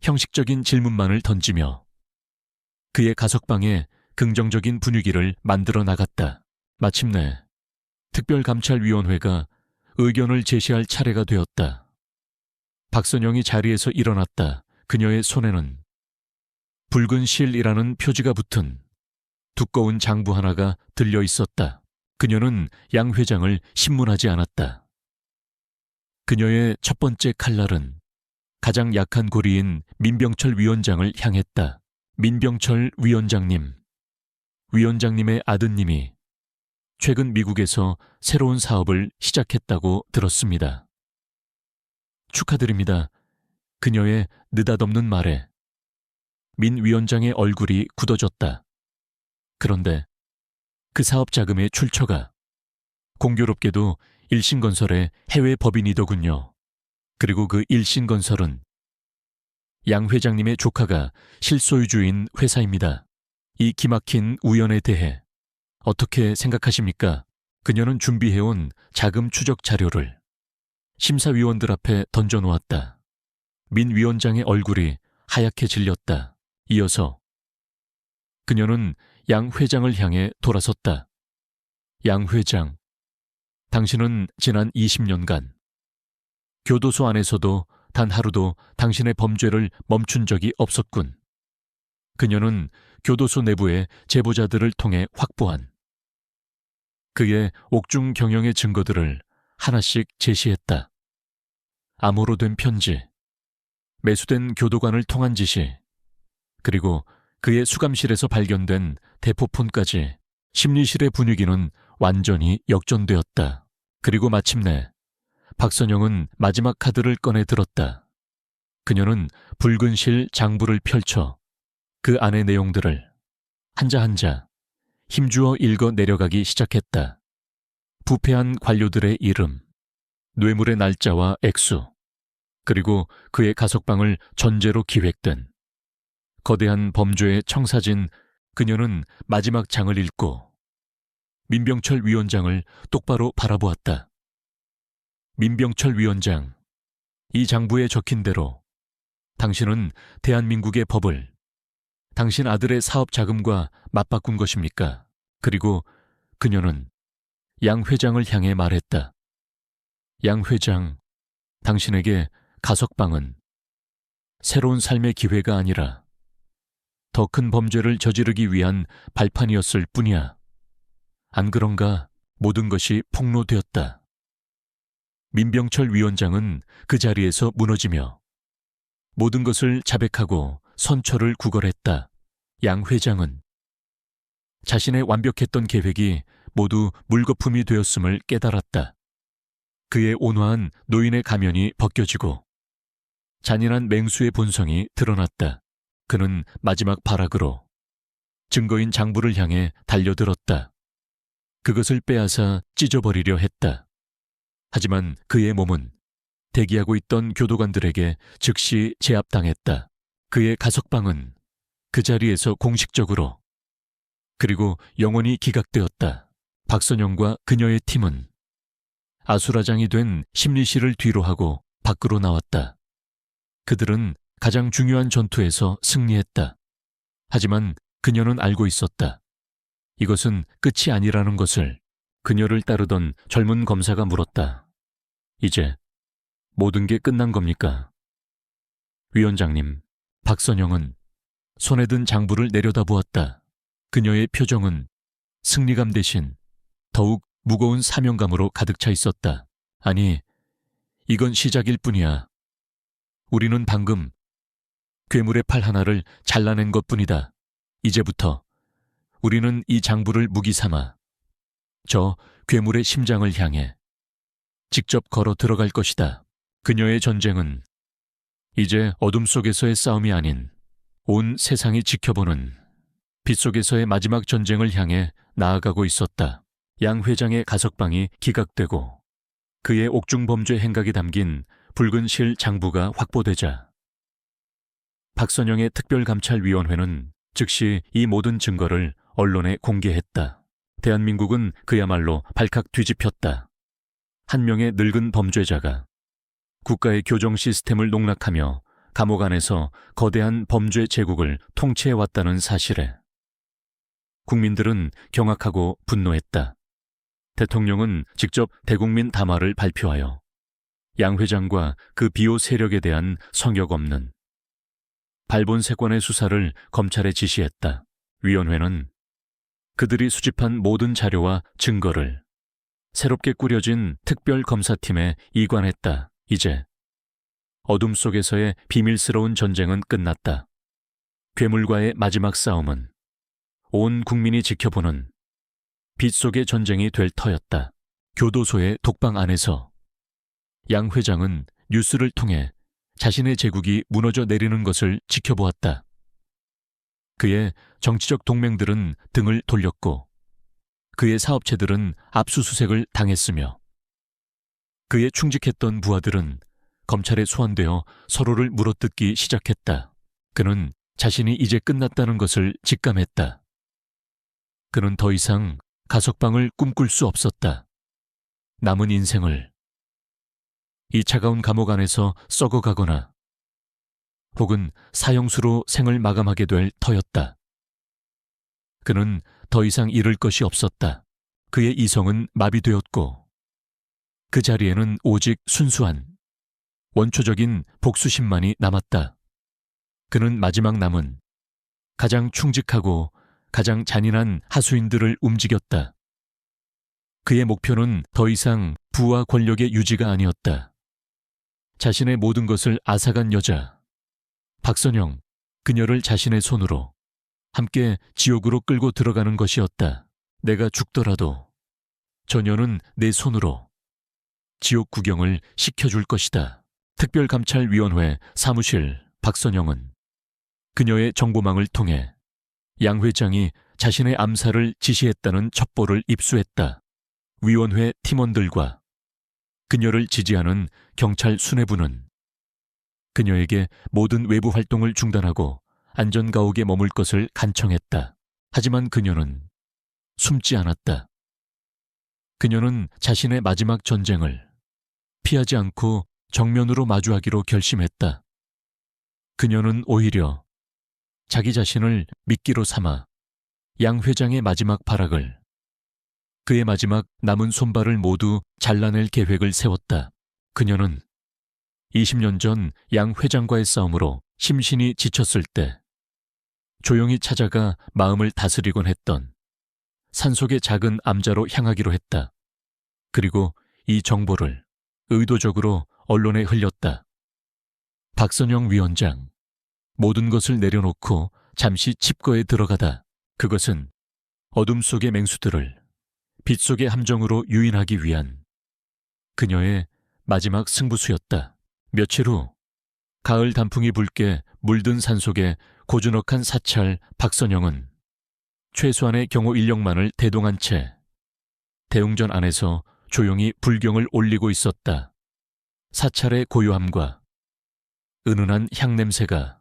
A: 형식적인 질문만을 던지며 그의 가석방에 긍정적인 분위기를 만들어 나갔다. 마침내 특별감찰위원회가 의견을 제시할 차례가 되었다. 박선영이 자리에서 일어났다. 그녀의 손에는 붉은 실이라는 표지가 붙은 두꺼운 장부 하나가 들려 있었다. 그녀는 양 회장을 신문하지 않았다. 그녀의 첫 번째 칼날은 가장 약한 고리인 민병철 위원장을 향했다. 민병철 위원장님, 위원장님의 아드님이 최근 미국에서 새로운 사업을 시작했다고 들었습니다. 축하드립니다. 그녀의 느닷없는 말에 민 위원장의 얼굴이 굳어졌다. 그런데 그 사업 자금의 출처가 공교롭게도 일신건설의 해외 법인이더군요. 그리고 그 일신건설은 양 회장님의 조카가 실소유주인 회사입니다. 이 기막힌 우연에 대해 어떻게 생각하십니까? 그녀는 준비해온 자금 추적 자료를 심사위원들 앞에 던져놓았다. 민 위원장의 얼굴이 하얗게 질렸다. 이어서 그녀는 양 회장을 향해 돌아섰다. 양 회장, 당신은 지난 20년간 교도소 안에서도 단 하루도 당신의 범죄를 멈춘 적이 없었군. 그녀는 교도소 내부의 제보자들을 통해 확보한 그의 옥중 경영의 증거들을 하나씩 제시했다. 암호로 된 편지, 매수된 교도관을 통한 지시, 그리고 그의 수감실에서 발견된 대포폰까지. 심리실의 분위기는 완전히 역전되었다. 그리고 마침내 박선영은 마지막 카드를 꺼내 들었다. 그녀는 붉은 실 장부를 펼쳐 그 안의 내용들을 한자 한자 힘주어 읽어 내려가기 시작했다. 부패한 관료들의 이름, 뇌물의 날짜와 액수, 그리고 그의 가석방을 전제로 기획된 거대한 범죄의 청사진. 그녀는 마지막 장을 읽고 민병철 위원장을 똑바로 바라보았다. 민병철 위원장, 이 장부에 적힌 대로 당신은 대한민국의 법을 당신 아들의 사업 자금과 맞바꾼 것입니까? 그리고 그녀는 양 회장을 향해 말했다. 양 회장, 당신에게 가석방은 새로운 삶의 기회가 아니라 더 큰 범죄를 저지르기 위한 발판이었을 뿐이야. 안 그런가? 모든 것이 폭로되었다. 민병철 위원장은 그 자리에서 무너지며 모든 것을 자백하고 선처를 구걸했다. 양 회장은 자신의 완벽했던 계획이 모두 물거품이 되었음을 깨달았다. 그의 온화한 노인의 가면이 벗겨지고 잔인한 맹수의 본성이 드러났다. 그는 마지막 발악으로 증거인 장부를 향해 달려들었다. 그것을 빼앗아 찢어버리려 했다. 하지만 그의 몸은 대기하고 있던 교도관들에게 즉시 제압당했다. 그의 가석방은 그 자리에서 공식적으로 그리고 영원히 기각되었다. 박선영과 그녀의 팀은 아수라장이 된 심리실을 뒤로 하고 밖으로 나왔다. 그들은 가장 중요한 전투에서 승리했다. 하지만 그녀는 알고 있었다. 이것은 끝이 아니라는 것을. 그녀를 따르던 젊은 검사가 물었다. 이제 모든 게 끝난 겁니까? 위원장님, 박선영은 손에 든 장부를 내려다보았다. 그녀의 표정은 승리감 대신 더욱 무거운 사명감으로 가득 차 있었다. 아니, 이건 시작일 뿐이야. 우리는 방금 괴물의 팔 하나를 잘라낸 것뿐이다. 이제부터 우리는 이 장부를 무기 삼아 저 괴물의 심장을 향해 직접 걸어 들어갈 것이다. 그녀의 전쟁은 이제 어둠 속에서의 싸움이 아닌 온 세상이 지켜보는 빛 속에서의 마지막 전쟁을 향해 나아가고 있었다. 양 회장의 가석방이 기각되고 그의 옥중범죄 행각이 담긴 붉은 실 장부가 확보되자 박선영의 특별감찰위원회는 즉시 이 모든 증거를 언론에 공개했다. 대한민국은 그야말로 발칵 뒤집혔다. 한 명의 늙은 범죄자가 국가의 교정 시스템을 농락하며 감옥 안에서 거대한 범죄 제국을 통치해왔다는 사실에 국민들은 경악하고 분노했다. 대통령은 직접 대국민 담화를 발표하여 양 회장과 그 비호 세력에 대한 성역 없는 발본색원의 수사를 검찰에 지시했다. 위원회는 그들이 수집한 모든 자료와 증거를 새롭게 꾸려진 특별검사팀에 이관했다. 이제 어둠 속에서의 비밀스러운 전쟁은 끝났다. 괴물과의 마지막 싸움은 온 국민이 지켜보는 빛 속의 전쟁이 될 터였다. 교도소의 독방 안에서 양 회장은 뉴스를 통해 자신의 제국이 무너져 내리는 것을 지켜보았다. 그의 정치적 동맹들은 등을 돌렸고 그의 사업체들은 압수수색을 당했으며 그의 충직했던 부하들은 검찰에 소환되어 서로를 물어뜯기 시작했다. 그는 자신이 이제 끝났다는 것을 직감했다. 그는 더 이상 가석방을 꿈꿀 수 없었다. 남은 인생을 이 차가운 감옥 안에서 썩어가거나 혹은 사형수로 생을 마감하게 될 터였다. 그는 더 이상 잃을 것이 없었다. 그의 이성은 마비되었고 그 자리에는 오직 순수한 원초적인 복수심만이 남았다. 그는 마지막 남은 가장 충직하고 가장 잔인한 하수인들을 움직였다. 그의 목표는 더 이상 부와 권력의 유지가 아니었다. 자신의 모든 것을 앗아간 여자, 박선영, 그녀를 자신의 손으로 함께 지옥으로 끌고 들어가는 것이었다. 내가 죽더라도 저녀는 내 손으로 지옥 구경을 시켜줄 것이다. 특별감찰위원회 사무실 박선영은 그녀의 정보망을 통해 양 회장이 자신의 암살을 지시했다는 첩보를 입수했다. 위원회 팀원들과 그녀를 지지하는 경찰 수뇌부는 그녀에게 모든 외부 활동을 중단하고 안전가옥에 머물 것을 간청했다. 하지만 그녀는 숨지 않았다. 그녀는 자신의 마지막 전쟁을 피하지 않고 정면으로 마주하기로 결심했다. 그녀는 오히려 자기 자신을 미끼로 삼아 양 회장의 마지막 발악을, 그의 마지막 남은 손발을 모두 잘라낼 계획을 세웠다. 그녀는 20년 전 양 회장과의 싸움으로 심신이 지쳤을 때 조용히 찾아가 마음을 다스리곤 했던 산속의 작은 암자로 향하기로 했다. 그리고 이 정보를 의도적으로 언론에 흘렸다. 박선영 위원장, 모든 것을 내려놓고 잠시 칩거에 들어가다. 그것은 어둠 속의 맹수들을 빛 속의 함정으로 유인하기 위한 그녀의 마지막 승부수였다. 며칠 후 가을 단풍이 붉게 물든 산속의 고즈넉한 사찰 박선영은 최소한의 경호 인력만을 대동한 채 대웅전 안에서 조용히 불경을 올리고 있었다. 사찰의 고요함과 은은한 향냄새가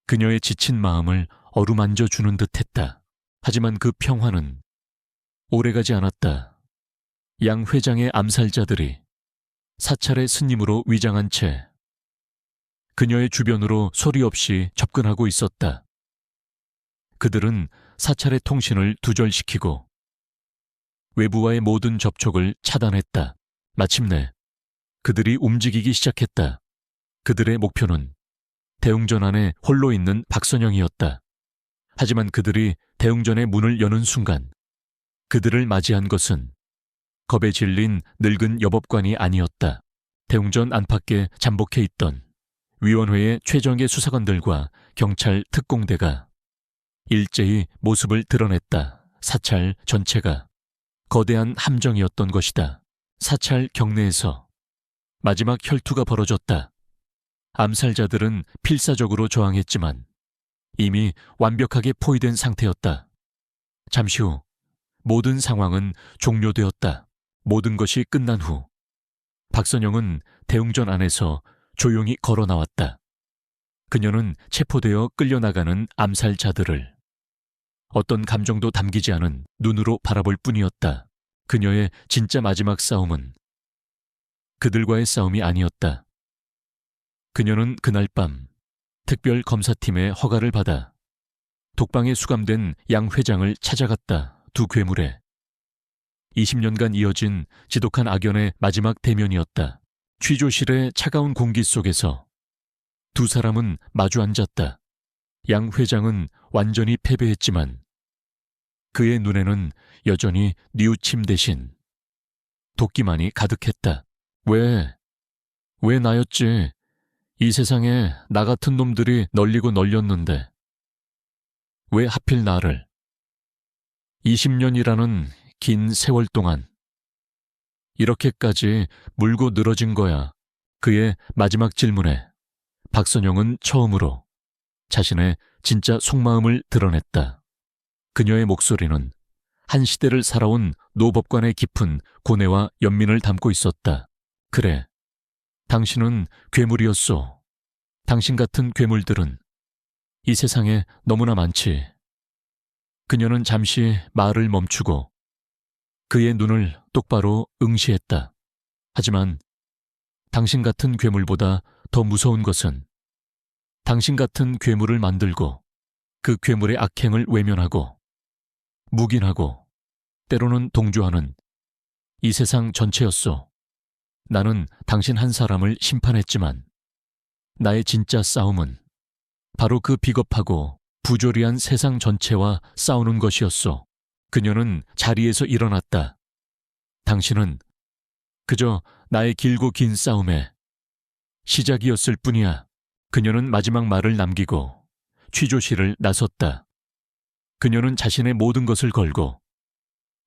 A: 그녀의 지친 마음을 어루만져 주는 듯했다. 하지만 그 평화는 오래가지 않았다. 양 회장의 암살자들이 사찰의 스님으로 위장한 채 그녀의 주변으로 소리 없이 접근하고 있었다. 그들은 사찰의 통신을 두절시키고 외부와의 모든 접촉을 차단했다. 마침내 그들이 움직이기 시작했다. 그들의 목표는 대웅전 안에 홀로 있는 박선영이었다. 하지만 그들이 대웅전의 문을 여는 순간 그들을 맞이한 것은 겁에 질린 늙은 여법관이 아니었다. 대웅전 안팎에 잠복해 있던 위원회의 최정예 수사관들과 경찰 특공대가 일제히 모습을 드러냈다. 사찰 전체가 거대한 함정이었던 것이다. 사찰 경내에서 마지막 혈투가 벌어졌다. 암살자들은 필사적으로 저항했지만 이미 완벽하게 포위된 상태였다. 잠시 후 모든 상황은 종료되었다. 모든 것이 끝난 후 박선영은 대웅전 안에서 조용히 걸어 나왔다. 그녀는 체포되어 끌려나가는 암살자들을 어떤 감정도 담기지 않은 눈으로 바라볼 뿐이었다. 그녀의 진짜 마지막 싸움은 그들과의 싸움이 아니었다. 그녀는 그날 밤 특별검사팀의 허가를 받아 독방에 수감된 양 회장을 찾아갔다. 두 괴물의 20년간 이어진 지독한 악연의 마지막 대면이었다. 취조실의 차가운 공기 속에서 두 사람은 마주 앉았다. 양 회장은 완전히 패배했지만 그의 눈에는 여전히 뉘우침 대신 도끼만이 가득했다. 왜 나였지? 이 세상에 나 같은 놈들이 널리고 널렸는데 왜 하필 나를? 20년이라는 긴 세월 동안 이렇게까지 물고 늘어진 거야. 그의 마지막 질문에 박선영은 처음으로 자신의 진짜 속마음을 드러냈다. 그녀의 목소리는 한 시대를 살아온 노법관의 깊은 고뇌와 연민을 담고 있었다. 그래, 당신은 괴물이었소. 당신 같은 괴물들은 이 세상에 너무나 많지. 그녀는 잠시 말을 멈추고 그의 눈을 똑바로 응시했다. 하지만 당신 같은 괴물보다 더 무서운 것은 당신 같은 괴물을 만들고 그 괴물의 악행을 외면하고 묵인하고 때로는 동조하는 이 세상 전체였소. 나는 당신 한 사람을 심판했지만 나의 진짜 싸움은 바로 그 비겁하고 부조리한 세상 전체와 싸우는 것이었소. 그녀는 자리에서 일어났다. 당신은 그저 나의 길고 긴 싸움의 시작이었을 뿐이야. 그녀는 마지막 말을 남기고 취조실을 나섰다. 그녀는 자신의 모든 것을 걸고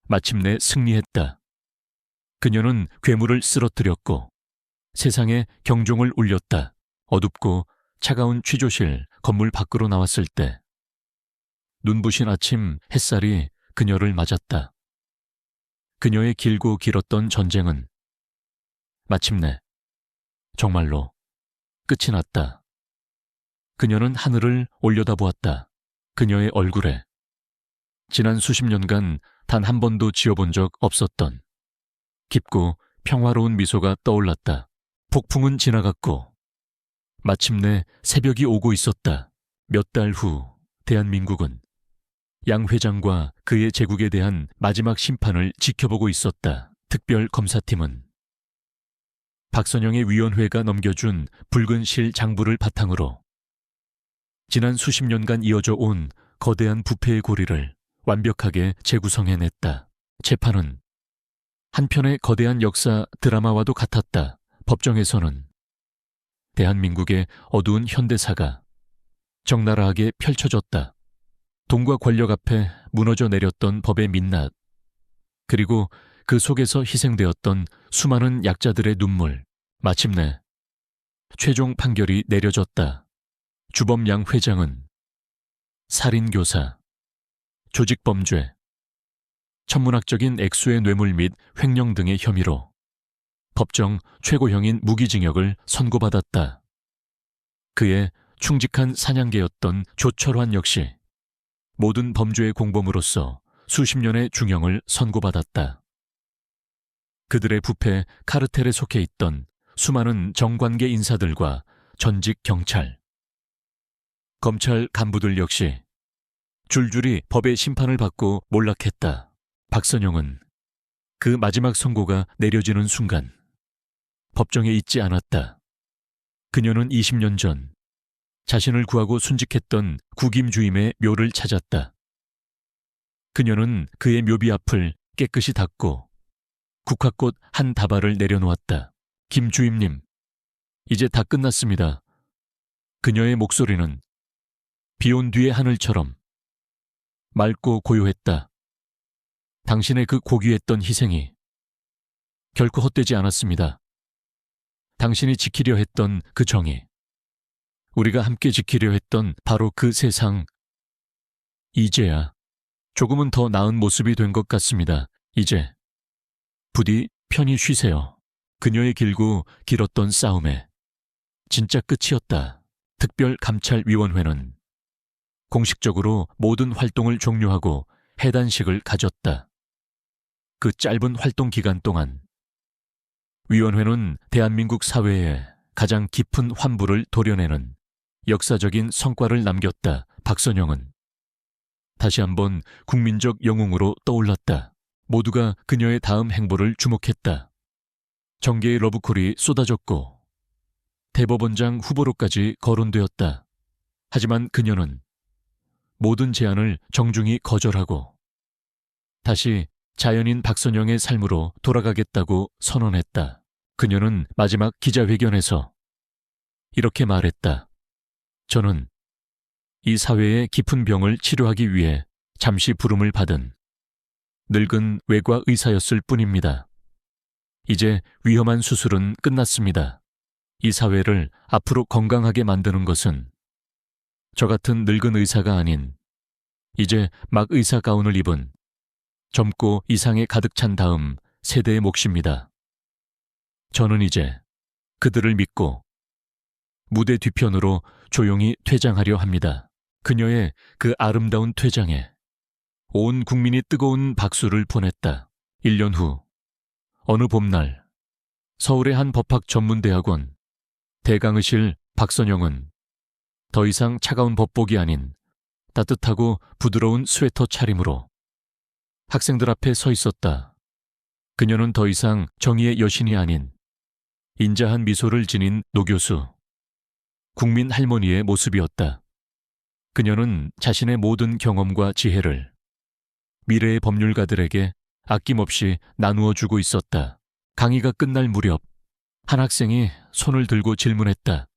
A: 마침내 승리했다. 그녀는 괴물을 쓰러뜨렸고 세상에 경종을 울렸다. 어둡고 차가운 취조실 건물 밖으로 나왔을 때 눈부신 아침 햇살이 그녀를 맞았다. 그녀의 길고 길었던 전쟁은 마침내 정말로 끝이 났다. 그녀는 하늘을 올려다보았다. 그녀의 얼굴에 지난 수십 년간 단 한 번도 지어본 적 없었던 깊고 평화로운 미소가 떠올랐다. 폭풍은 지나갔고 마침내 새벽이 오고 있었다. 몇 달 후 대한민국은 양 회장과 그의 제국에 대한 마지막 심판을 지켜보고 있었다. 특별검사팀은 박선영의 위원회가 넘겨준 붉은 실 장부를 바탕으로 지난 수십 년간 이어져 온 거대한 부패의 고리를 완벽하게 재구성해냈다. 재판은 한편의 거대한 역사 드라마와도 같았다. 법정에서는 대한민국의 어두운 현대사가 적나라하게 펼쳐졌다. 돈과 권력 앞에 무너져 내렸던 법의 민낯, 그리고 그 속에서 희생되었던 수많은 약자들의 눈물. 마침내 최종 판결이 내려졌다. 주범 양 회장은 살인교사, 조직범죄, 천문학적인 액수의 뇌물 및 횡령 등의 혐의로 법정 최고형인 무기징역을 선고받았다. 그의 충직한 사냥개였던 조철환 역시 모든 범죄의 공범으로서 수십 년의 중형을 선고받았다. 그들의 부패 카르텔에 속해 있던 수많은 정관계 인사들과 전직 경찰, 검찰 간부들 역시 줄줄이 법의 심판을 받고 몰락했다. 박선영은 그 마지막 선고가 내려지는 순간 법정에 있지 않았다. 그녀는 20년 전 자신을 구하고 순직했던 국임주임의 묘를 찾았다. 그녀는 그의 묘비 앞을 깨끗이 닦고 국화꽃 한 다발을 내려놓았다. 김주임님, 이제 다 끝났습니다. 그녀의 목소리는 비온 뒤의 하늘처럼 맑고 고요했다. 당신의 그 고귀했던 희생이 결코 헛되지 않았습니다. 당신이 지키려 했던 그 정의, 우리가 함께 지키려 했던 바로 그 세상, 이제야 조금은 더 나은 모습이 된 것 같습니다. 이제 부디 편히 쉬세요. 그녀의 길고 길었던 싸움에 진짜 끝이었다. 특별감찰위원회는 공식적으로 모든 활동을 종료하고 해단식을 가졌다. 그 짧은 활동 기간 동안 위원회는 대한민국 사회에 가장 깊은 환부를 도려내는 역사적인 성과를 남겼다. 박선영은 다시 한번 국민적 영웅으로 떠올랐다. 모두가 그녀의 다음 행보를 주목했다. 정계의 러브콜이 쏟아졌고 대법원장 후보로까지 거론되었다. 하지만 그녀는 모든 제안을 정중히 거절하고 다시 자연인 박선영의 삶으로 돌아가겠다고 선언했다. 그녀는 마지막 기자회견에서 이렇게 말했다. 저는 이 사회의 깊은 병을 치료하기 위해 잠시 부름을 받은 늙은 외과 의사였을 뿐입니다. 이제 위험한 수술은 끝났습니다. 이 사회를 앞으로 건강하게 만드는 것은 저 같은 늙은 의사가 아닌 이제 막 의사 가운을 입은 젊고 이상에 가득 찬 다음 세대의 몫입니다. 저는 이제 그들을 믿고 무대 뒤편으로 조용히 퇴장하려 합니다. 그녀의 그 아름다운 퇴장에 온 국민이 뜨거운 박수를 보냈다. 1년 후 어느 봄날 서울의 한 법학 전문대학원 대강의실 박선영은 더 이상 차가운 법복이 아닌 따뜻하고 부드러운 스웨터 차림으로 학생들 앞에 서 있었다. 그녀는 더 이상 정의의 여신이 아닌 인자한 미소를 지닌 노교수, 국민 할머니의 모습이었다. 그녀는 자신의 모든 경험과 지혜를 미래의 법률가들에게 아낌없이 나누어 주고 있었다. 강의가 끝날 무렵 한 학생이 손을 들고 질문했다.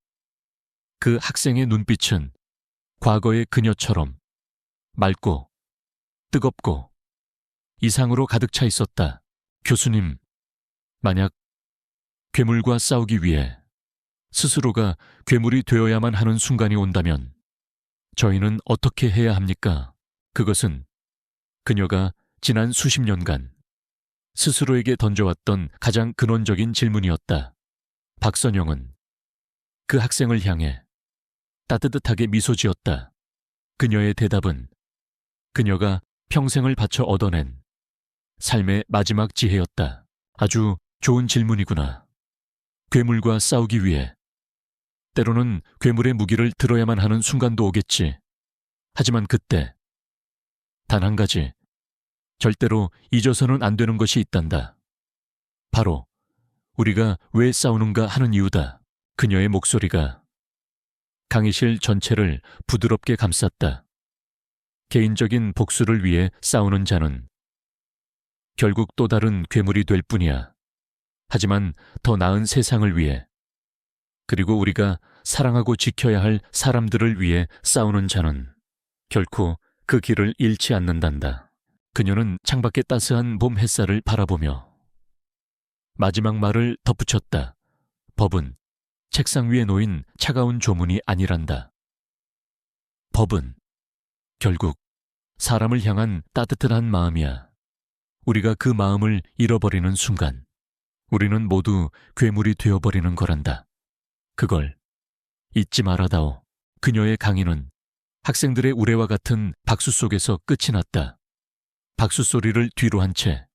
A: 그 학생의 눈빛은 과거의 그녀처럼 맑고 뜨겁고 이상으로 가득 차 있었다. 교수님, 만약 괴물과 싸우기 위해 스스로가 괴물이 되어야만 하는 순간이 온다면 저희는 어떻게 해야 합니까? 그것은 그녀가 지난 수십 년간 스스로에게 던져왔던 가장 근원적인 질문이었다. 박선영은 그 학생을 향해 따뜻하게 미소 지었다. 그녀의 대답은 그녀가 평생을 바쳐 얻어낸 삶의 마지막 지혜였다. 아주 좋은 질문이구나. 괴물과 싸우기 위해 때로는 괴물의 무기를 들어야만 하는 순간도 오겠지. 하지만 그때 단 한 가지 절대로 잊어서는 안 되는 것이 있단다. 바로 우리가 왜 싸우는가 하는 이유다. 그녀의 목소리가 강의실 전체를 부드럽게 감쌌다. 개인적인 복수를 위해 싸우는 자는 결국 또 다른 괴물이 될 뿐이야. 하지만 더 나은 세상을 위해, 그리고 우리가 사랑하고 지켜야 할 사람들을 위해 싸우는 자는 결코 그 길을 잃지 않는단다. 그녀는 창밖의 따스한 봄 햇살을 바라보며 마지막 말을 덧붙였다. 법은 책상 위에 놓인 차가운 조문이 아니란다. 법은 결국 사람을 향한 따뜻한 마음이야. 우리가 그 마음을 잃어버리는 순간 우리는 모두 괴물이 되어버리는 거란다. 그걸 잊지 말아다오. 그녀의 강의는 학생들의 우레와 같은 박수 속에서 끝이 났다. 박수 소리를 뒤로 한 채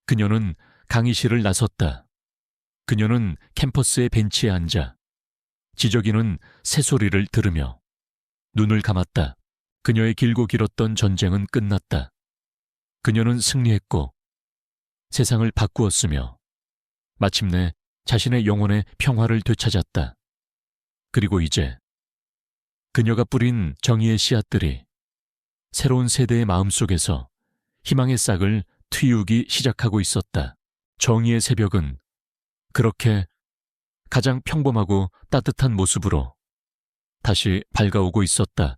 A: 그녀는 강의실을 나섰다. 그녀는 캠퍼스의 벤치에 앉아 지저귀는 새소리를 들으며 눈을 감았다. 그녀의 길고 길었던 전쟁은 끝났다. 그녀는 승리했고 세상을 바꾸었으며 마침내 자신의 영혼의 평화를 되찾았다. 그리고 이제 그녀가 뿌린 정의의 씨앗들이 새로운 세대의 마음속에서 희망의 싹을 트이우기 시작하고 있었다. 정의의 새벽은 그렇게 가장 평범하고 따뜻한 모습으로 다시 밝아오고 있었다.